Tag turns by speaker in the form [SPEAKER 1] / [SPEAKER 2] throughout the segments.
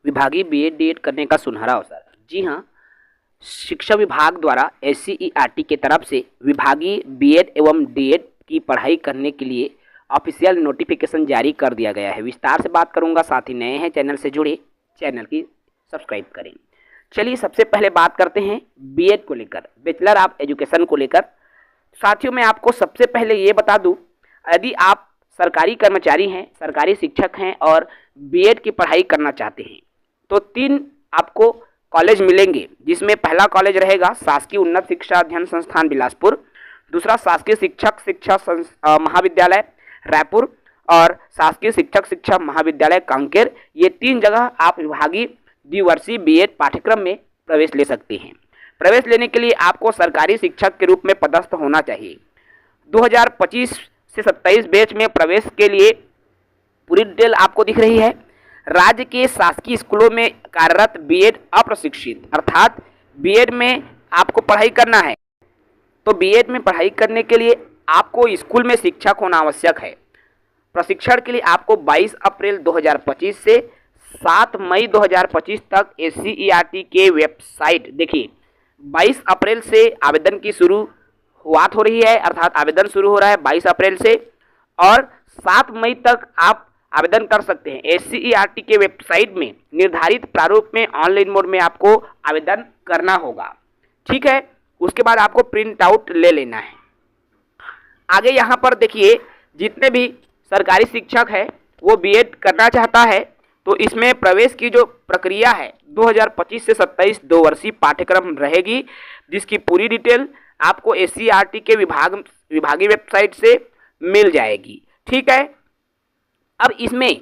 [SPEAKER 1] विभागीय BEd DEd करने का सुनहरा अवसर। जी हाँ, शिक्षा विभाग द्वारा एससीईआरटी के तरफ से विभागीय बीएड एवं डीएड की पढ़ाई करने के लिए ऑफिशियल नोटिफिकेशन जारी कर दिया गया है। विस्तार से बात करूंगा, साथ ही नए हैं चैनल से जुड़े, चैनल की सब्सक्राइब करें। चलिए सबसे पहले बात करते हैं बीएड को लेकर, बैचलर ऑफ एजुकेशन को लेकर। साथियों, मैं आपको सबसे पहले ये बता दूं, यदि आप सरकारी कर्मचारी हैं, सरकारी शिक्षक हैं और बीएड की पढ़ाई करना चाहते हैं तो 3 आपको कॉलेज मिलेंगे, जिसमें पहला कॉलेज रहेगा शासकीय उन्नत शिक्षा अध्ययन संस्थान बिलासपुर, दूसरा शासकीय शिक्षा महाविद्यालय रायपुर और शासकीय शिक्षा महाविद्यालय कांकेर। ये 3 जगह आप विभागीय द्विवर्षीय बीएड पाठ्यक्रम में प्रवेश ले सकते हैं। प्रवेश लेने के लिए आपको सरकारी शिक्षक के रूप में पदस्थ होना चाहिए। 2025 से 27 बैच में प्रवेश के लिए पूरी डिटेल आपको दिख रही है। राज्य के शासकीय स्कूलों में कार्यरत बीएड अप्रशिक्षित, अर्थात बीएड में आपको पढ़ाई करना है तो बीएड में पढ़ाई करने के लिए आपको स्कूल में शिक्षक होना आवश्यक है। प्रशिक्षण के लिए आपको 22 अप्रैल 2025 से 7 मई 2025 तक एससीईआरटी के वेबसाइट, देखिए 22 अप्रैल से आवेदन की शुरुआत हो रही है, अर्थात आवेदन शुरू हो रहा है 22 अप्रैल से, और 7 मई तक आप आवेदन कर सकते हैं। एससीईआरटी के वेबसाइट में निर्धारित प्रारूप में ऑनलाइन मोड में आपको आवेदन करना होगा, ठीक है। उसके बाद आपको प्रिंट आउट ले लेना है। आगे यहाँ पर देखिए, जितने भी सरकारी शिक्षक है वो बीएड करना चाहता है तो इसमें प्रवेश की जो प्रक्रिया है 2025 से 27 2 वर्षीय पाठ्यक्रम रहेगी, जिसकी पूरी डिटेल आपको एससीईआरटी के विभागीय वेबसाइट से मिल जाएगी, ठीक है। अब इसमें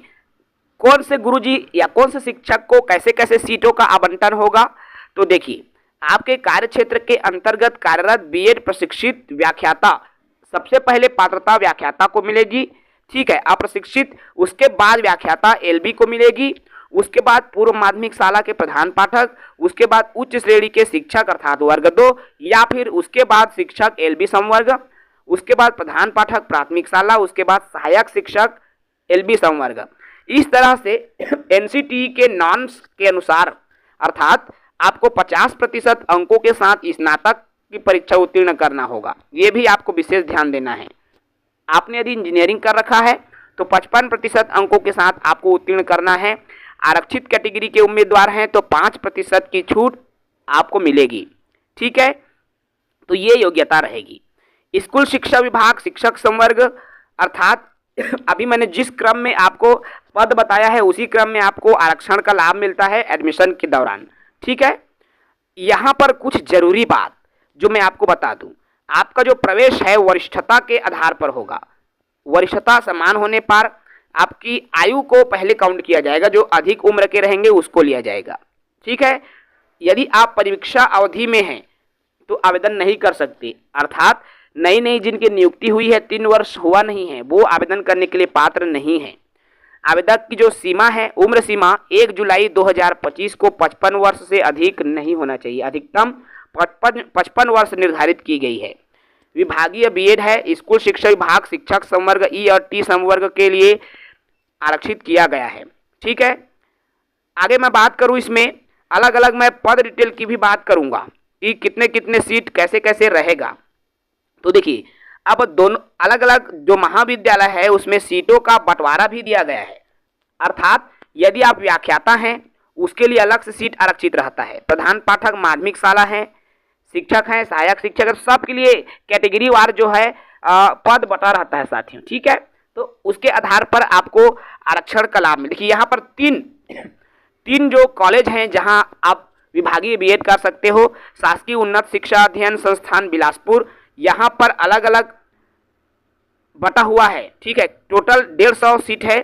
[SPEAKER 1] कौन से गुरुजी या कौन से शिक्षक को कैसे कैसे सीटों का आवंटन होगा, तो देखिए आपके कार्य क्षेत्र के अंतर्गत कार्यरत बीएड प्रशिक्षित व्याख्याता सबसे पहले पात्रता व्याख्याता को मिलेगी, ठीक है। अप्रशिक्षित उसके बाद व्याख्याता एलबी को मिलेगी, उसके बाद पूर्व माध्यमिक शाला के प्रधान पाठक, उसके बाद उच्च श्रेणी के शिक्षक अर्थात वर्ग 2, या फिर उसके बाद शिक्षक एलबी संवर्ग, उसके बाद प्रधान पाठक प्राथमिक शाला, उसके बाद सहायक शिक्षक एलबी संवर्ग। इस तरह से एनसीटी के नॉर्म्स के अनुसार अर्थात आपको 50% अंकों के साथ स्नातक की परीक्षा उत्तीर्ण करना होगा। ये भी आपको विशेष ध्यान देना है। आपने यदि इंजीनियरिंग कर रखा है तो 55% अंकों के साथ आपको उत्तीर्ण करना है। आरक्षित कैटेगरी के उम्मीदवार हैं तो 5% की छूट आपको मिलेगी, ठीक है। तो ये योग्यता रहेगी। स्कूल शिक्षा विभाग शिक्षक संवर्ग, अर्थात अभी मैंने जिस क्रम में आपको पद बताया है उसी क्रम में आपको आरक्षण का लाभ मिलता है एडमिशन के दौरान, ठीक है। यहाँ पर कुछ जरूरी बात जो मैं आपको बता दूं, आपका जो प्रवेश है वरिष्ठता के आधार पर होगा। वरिष्ठता समान होने पर आपकी आयु को पहले काउंट किया जाएगा, जो अधिक उम्र के रहेंगे उसको लिया जाएगा, ठीक है। यदि आप परीक्षा अवधि में हैं तो आवेदन नहीं कर सकते, अर्थात नई जिनकी नियुक्ति हुई है 3 वर्ष हुआ नहीं है वो आवेदन करने के लिए पात्र नहीं है। आवेदक की जो सीमा है, उम्र सीमा 1 जुलाई 2025 को 55 वर्ष से अधिक नहीं होना चाहिए, अधिकतम 55 वर्ष निर्धारित की गई है। विभागीय बीएड है, स्कूल शिक्षा विभाग शिक्षक संवर्ग ई और टी संवर्ग के लिए आरक्षित किया गया है, ठीक है। आगे मैं बात करूं, इसमें अलग अलग मैं पद डिटेल की भी बात करूंगा कि कितने कितने सीट कैसे कैसे रहेगा। तो देखिए, अब दोनों अलग अलग जो महाविद्यालय है उसमें सीटों का बंटवारा भी दिया गया है, अर्थात यदि आप व्याख्याता हैं उसके लिए अलग से सीट आरक्षित रहता है। प्रधान पाठक माध्यमिक शाला है, शिक्षक हैं, सहायक शिक्षक, सब के लिए कैटेगरी वार जो है पद बटा रहता है साथियों, ठीक है। तो उसके आधार पर आपको आरक्षण का लाभ मिले। देखिए यहाँ पर तीन जो कॉलेज हैं जहां आप विभागीय बीएड कर सकते हो। शासकीय उन्नत शिक्षा अध्ययन संस्थान बिलासपुर, यहाँ पर अलग अलग बटा हुआ है, ठीक है। टोटल 150 सीट है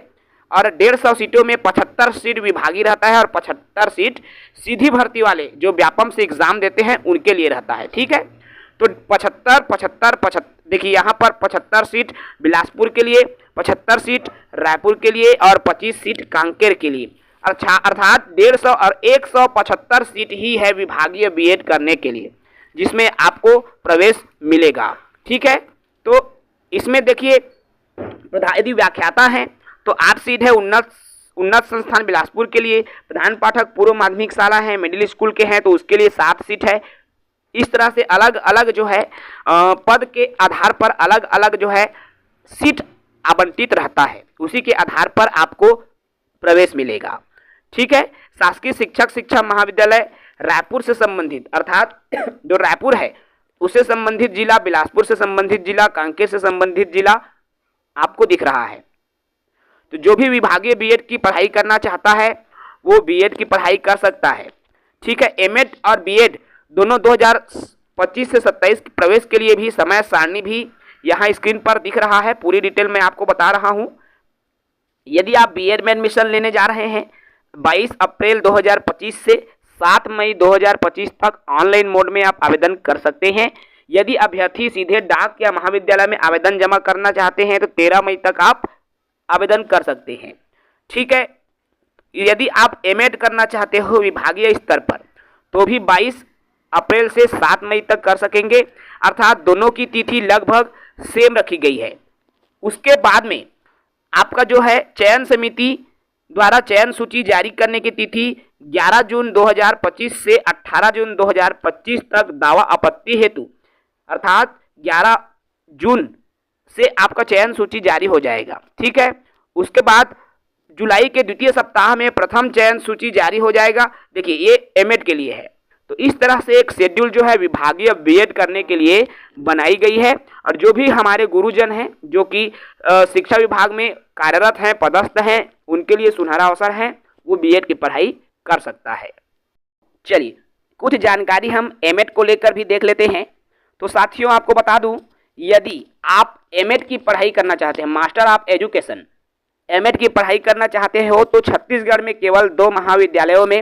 [SPEAKER 1] और 150 सीटों में 75 सीट विभागीय रहता है और 75 सीट सीधी भर्ती वाले जो व्यापम से एग्जाम देते हैं उनके लिए रहता है, ठीक है। तो 75 देखिए यहाँ पर 75 सीट बिलासपुर के लिए, 75 सीट रायपुर के लिए और 25 सीट कांकेर के लिए, अर्थात 150 और 175 सीट ही है विभागीय बीएड करने के लिए, जिसमें आपको प्रवेश मिलेगा, ठीक है। तो इसमें देखिए यदि व्याख्याता हैं तो 8 सीट है उन्नत संस्थान बिलासपुर के लिए, प्रधान पाठक पूर्व माध्यमिक शाला है, मिडिल स्कूल के हैं तो उसके लिए 7 सीट है। इस तरह से अलग अलग जो है पद के आधार पर अलग अलग जो है सीट आवंटित रहता है, उसी के आधार पर आपको प्रवेश मिलेगा। ठीक है। शासकीय शिक्षक शिक्षा महाविद्यालय रायपुर से संबंधित, अर्थात जो रायपुर है उससे संबंधित जिला, बिलासपुर से संबंधित जिला, कांकेर से संबंधित जिला आपको दिख रहा है। तो जो भी विभागीय बीएड की पढ़ाई करना चाहता है वो बीएड की पढ़ाई कर सकता है। ठीक है। एमएड और बीएड दोनों 2025 से 27 प्रवेश के लिए भी समय सारणी भी यहाँ स्क्रीन पर दिख रहा है, पूरी डिटेल मैं आपको बता रहा हूँ। यदि आप बीएड में एडमिशन लेने जा रहे हैं 22 अप्रैल 2025 से 7 मई 2025 तक ऑनलाइन मोड में आप आवेदन कर सकते हैं। यदि अभ्यर्थी सीधे डाक या महाविद्यालय में आवेदन जमा करना चाहते हैं तो 13 मई तक आप आवेदन कर सकते हैं। ठीक है। यदि आप एमएड करना चाहते हो विभागीय स्तर पर तो भी 22 अप्रैल से 7 मई तक कर सकेंगे, अर्थात दोनों की तिथि लगभग सेम रखी गई है। उसके बाद में आपका जो है चयन समिति द्वारा चयन सूची जारी करने की तिथि 11 जून 2025 से 18 जून 2025 तक दावा आपत्ति हेतु, अर्थात 11 जून से आपका चयन सूची जारी हो जाएगा। ठीक है। उसके बाद जुलाई के द्वितीय सप्ताह में प्रथम चयन सूची जारी हो जाएगा। देखिए ये एमएड के लिए है। तो इस तरह से एक शेड्यूल जो है विभागीय बीएड करने के लिए बनाई गई है, और जो भी हमारे गुरुजन हैं जो कि शिक्षा विभाग में कार्यरत हैं, पदस्थ हैं, उनके लिए सुनहरा अवसर है, वो बीएड की पढ़ाई कर सकता है। चलिए कुछ जानकारी हम एमएड को लेकर भी देख लेते हैं। तो साथियों आपको बता दूं, यदि आप एमएड की पढ़ाई करना चाहते हैं, मास्टर ऑफ एजुकेशन एमएड की पढ़ाई करना चाहते हो, तो छत्तीसगढ़ में केवल 2 महाविद्यालयों में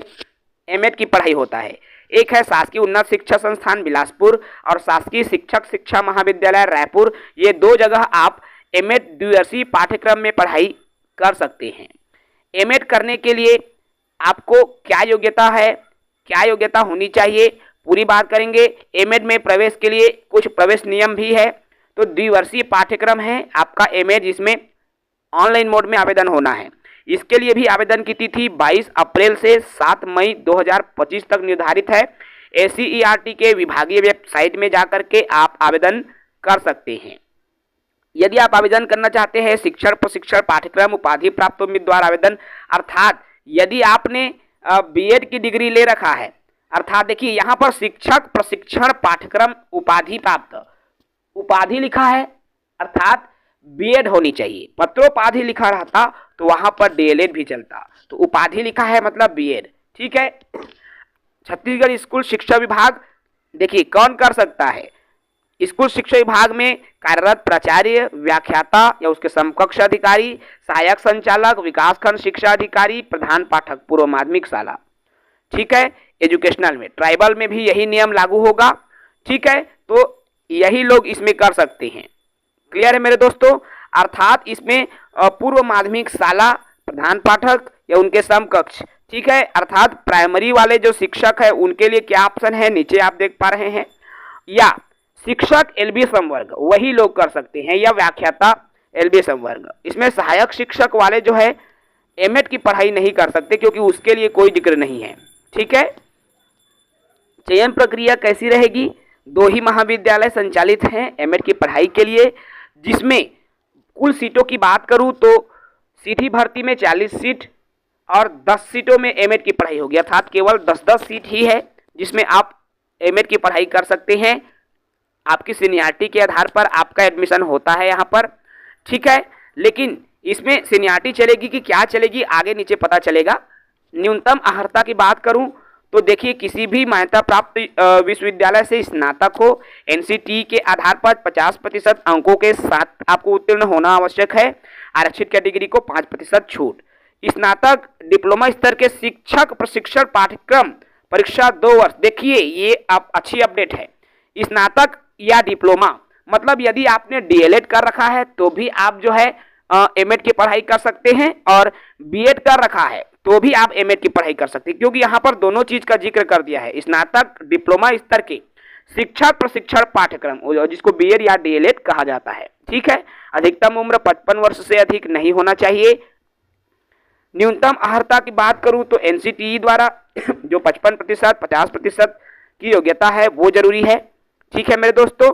[SPEAKER 1] एमएड की पढ़ाई होता है। एक है शासकीय उन्नत शिक्षा संस्थान बिलासपुर और शासकीय शिक्षक शिक्षा महाविद्यालय रायपुर। ये 2 जगह आप एमएड द्विवर्षीय पाठ्यक्रम में पढ़ाई कर सकते हैं। एमएड करने के लिए आपको क्या योग्यता है, क्या योग्यता होनी चाहिए, पूरी बात करेंगे। एमएड में प्रवेश के लिए कुछ प्रवेश नियम भी है। तो द्विवर्षीय पाठ्यक्रम है आपका एमएड, जिसमें ऑनलाइन मोड में आवेदन होना है। इसके लिए भी आवेदन की तिथि 22 अप्रैल से 7 मई 2025 तक निर्धारित है। एससीईआरटी के विभागीय वेबसाइट में जाकर के आप आवेदन कर सकते हैं। यदि आप आवेदन करना चाहते हैं शिक्षण प्रशिक्षण पाठ्यक्रम उपाधि प्राप्त उम्मीदवार आवेदन, अर्थात यदि आपने बीएड की डिग्री ले रखा है, अर्थात देखिए यहाँ पर शिक्षक प्रशिक्षण पाठ्यक्रम उपाधि प्राप्त, उपाधि लिखा है अर्थात बीएड होनी चाहिए। पत्रोपाधि लिखा रहता तो वहां पर डीएलएड भी चलता, तो उपाधि लिखा है मतलब बीएड। ठीक है। छत्तीसगढ़ स्कूल शिक्षा विभाग, देखिए कौन कर सकता है, स्कूल शिक्षा विभाग में कार्यरत प्राचार्य, व्याख्याता या उसके समकक्ष अधिकारी, सहायक संचालक, विकासखंड शिक्षा अधिकारी, प्रधान पाठक पूर्व माध्यमिक शाला। ठीक है। एजुकेशनल में, ट्राइबल में भी यही नियम लागू होगा। ठीक है। तो यही लोग इसमें कर सकते हैं। क्लियर है मेरे दोस्तों। अर्थात इसमें पूर्व माध्यमिक शाला, प्रधान पाठक या उनके समकक्ष। ठीक है। अर्थात प्राइमरी वाले जो शिक्षक है उनके लिए क्या ऑप्शन है, नीचे आप देख पा रहे हैं, या शिक्षक एलबी संवर्ग वही लोग कर सकते हैं, या व्याख्याता एलबी संवर्ग। इसमें सहायक शिक्षक वाले जो है एमएड की पढ़ाई नहीं कर सकते क्योंकि उसके लिए कोई जिक्र नहीं है। ठीक है। चयन प्रक्रिया कैसी रहेगी, 2 ही महाविद्यालय संचालित हैं एमएड की पढ़ाई के लिए, जिसमें कुल सीटों की बात करूं तो सीधी भर्ती में 40 सीट और 10 सीटों में एमएड की पढ़ाई होगी, अर्थात केवल 10-10 सीट ही है जिसमें आप एमएड की पढ़ाई कर सकते हैं। आपकी सीनियरिटी के आधार पर आपका एडमिशन होता है यहाँ पर। ठीक है। लेकिन इसमें सीनियरिटी चलेगी कि क्या चलेगी आगे नीचे पता चलेगा। न्यूनतम अर्हता की बात करूं तो देखिए किसी भी मान्यता प्राप्त विश्वविद्यालय से स्नातक हो, एनसीटी के आधार पर 50% अंकों के साथ आपको उत्तीर्ण होना आवश्यक है। आरक्षित कैटेगरी को 5% छूट। स्नातक डिप्लोमा स्तर के शिक्षक प्रशिक्षण पाठ्यक्रम परीक्षा 2 वर्ष। देखिए ये आप अच्छी अपडेट है। स्नातक या डिप्लोमा मतलब यदि आपने डीएलएड कर रखा है तो भी आप जो है एमएड की पढ़ाई कर सकते हैं, और बीएड कर रखा है तो भी आप एमएड की पढ़ाई कर सकते हैं, क्योंकि यहाँ पर दोनों चीज का जिक्र कर दिया है। स्नातक डिप्लोमा स्तर के शिक्षक प्रशिक्षण पाठ्यक्रम जिसको बीएड या डीएलएड कहा जाता है। ठीक है। अधिकतम उम्र 55 वर्ष से अधिक नहीं होना चाहिए। न्यूनतम अर्हता की बात करूं तो NCTE द्वारा जो 55%, 50% की योग्यता है वो जरूरी है। ठीक है मेरे दोस्तों,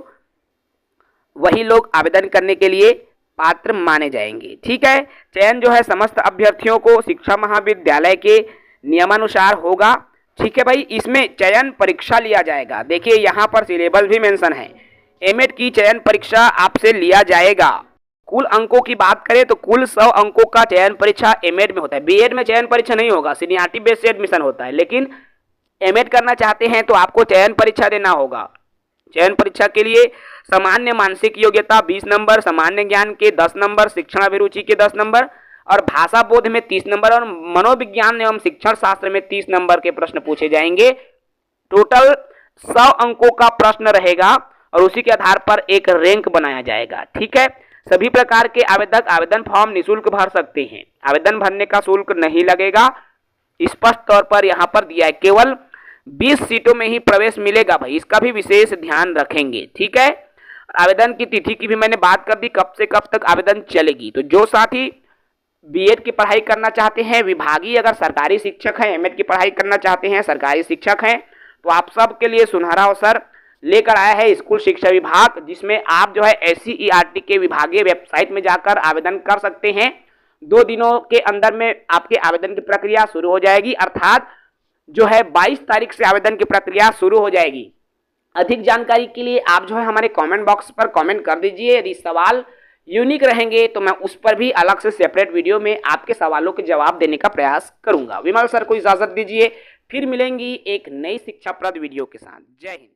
[SPEAKER 1] वही लोग आवेदन करने के लिए पात्र माने जाएंगे। ठीक है, चयन जो है समस्त अभ्यर्थियों को शिक्षा महाविद्यालय के नियमानुसार होगा। ठीक है भाई, इसमें चयन परीक्षा लिया जाएगा। देखिए यहाँ पर सिलेबस भी मेंशन है। एमएड की चयन परीक्षा आपसे लिया जाएगा। कुल अंकों की बात करें तो कुल 100 अंकों का चयन परीक्षा एमएड में होता है। बीएड में चयन परीक्षा नहीं होगा, सीनियरिटी बेस से एडमिशन होता है, लेकिन एमएड करना चाहते हैं तो आपको चयन परीक्षा देना होगा। चयन परीक्षा के लिए सामान्य मानसिक योग्यता 20 नंबर, सामान्य ज्ञान के 10 नंबर, शिक्षण अभिरुचि के 10 नंबर और भाषा बोध में 30 नंबर और मनोविज्ञान एवं शिक्षण शास्त्र में 30 नंबर के प्रश्न पूछे जाएंगे। टोटल 100 अंकों का प्रश्न रहेगा और उसी के आधार पर एक रैंक बनाया जाएगा। ठीक है, सभी प्रकार के आवेदक आवेदन फॉर्म निःशुल्क भर सकते हैं। आवेदन भरने का शुल्क नहीं लगेगा, स्पष्ट तौर पर यहाँ पर दिया है। केवल 20 सीटों में ही प्रवेश मिलेगा भाई, इसका भी विशेष ध्यान रखेंगे। ठीक है, आवेदन की तिथि की भी मैंने बात कर दी, कब से कब तक आवेदन चलेगी। तो जो साथी बीएड की पढ़ाई करना चाहते हैं, विभागीय अगर सरकारी शिक्षक हैं, एमएड की पढ़ाई करना चाहते हैं, सरकारी शिक्षक हैं, तो आप सब के लिए सुनहरा अवसर लेकर आया है स्कूल शिक्षा विभाग, जिसमें आप जो है SCERT के विभागीय वेबसाइट में जाकर आवेदन कर सकते हैं। 2 दिनों के अंदर में आपके आवेदन की प्रक्रिया शुरू हो जाएगी, अर्थात जो है 22 तारीख से आवेदन की प्रक्रिया शुरू हो जाएगी। अधिक जानकारी के लिए आप जो है हमारे कमेंट बॉक्स पर कमेंट कर दीजिए। यदि सवाल यूनिक रहेंगे तो मैं उस पर भी अलग से सेपरेट वीडियो में आपके सवालों के जवाब देने का प्रयास करूंगा। विमल सर को इजाजत दीजिए, फिर मिलेंगी एक नई शिक्षाप्रद वीडियो के साथ। जय हिंद।